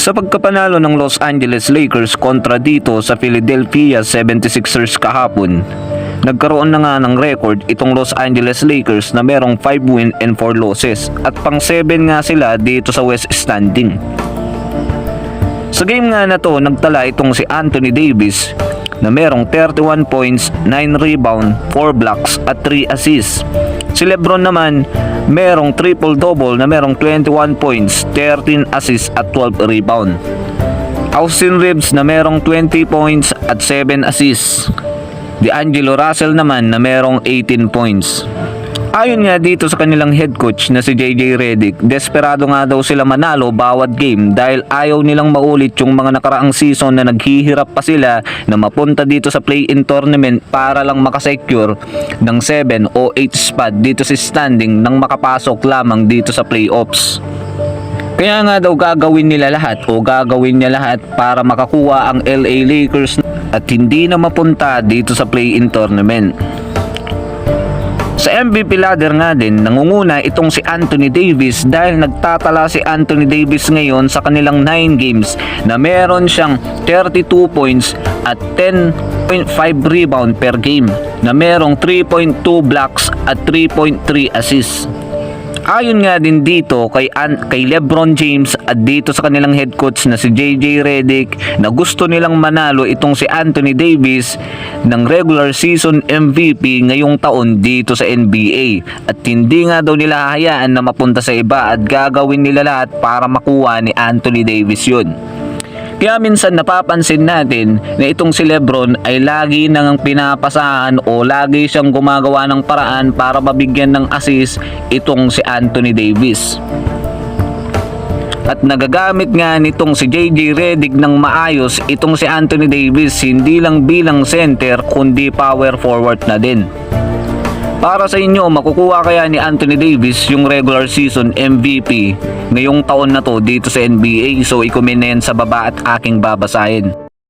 Sa pagkapanalo ng Los Angeles Lakers kontra dito sa Philadelphia 76ers kahapon, nagkaroon na nga ng record itong Los Angeles Lakers na merong 5 win and 4 losses at pang 7 nga sila dito sa West standing. Sa game nga na to, nagtala itong si Anthony Davis na merong 31 points, 9 rebound, 4 blocks at 3 assists. Si LeBron naman merong triple-double na merong 21 points, 13 assists at 12 rebound. Austin Reeves na merong 20 points at 7 assists. D'Angelo Russell naman na merong 18 points. Ayon nga dito sa kanilang head coach na si JJ Redick, desperado nga daw sila manalo bawat game dahil ayaw nilang maulit yung mga nakaraang season na naghihirap pa sila na mapunta dito sa play-in tournament para lang makasecure ng 7 o 8 spot dito sa standing nang makapasok lamang dito sa playoffs. Kaya nga daw gagawin niya lahat para makakuha ang LA Lakers at hindi na mapunta dito sa play-in tournament. Sa MVP ladder nga din, nangunguna itong si Anthony Davis dahil nagtatala si Anthony Davis ngayon sa kanilang 9 games na meron siyang 32 points at 10.5 rebound per game na merong 3.2 blocks at 3.3 assists. Ayon nga din dito kay LeBron James at dito sa kanilang head coach na si JJ Redick na gusto nilang manalo itong si Anthony Davis ng regular season MVP ngayong taon dito sa NBA at hindi nga daw nila hahayaan na mapunta sa iba at gagawin nila lahat para makuha ni Anthony Davis yun. Kaya minsan napapansin natin na itong si LeBron ay lagi nang pinapasahan o lagi siyang gumagawa ng paraan para mabigyan ng assist itong si Anthony Davis. At nagagamit nga nitong si JJ Redick ng maayos itong si Anthony Davis hindi lang bilang center kundi power forward na din. Para sa inyo, makukuha kaya ni Anthony Davis yung regular season MVP ngayong taon na to dito sa NBA? So i-comment na yan sa baba at aking babasahin.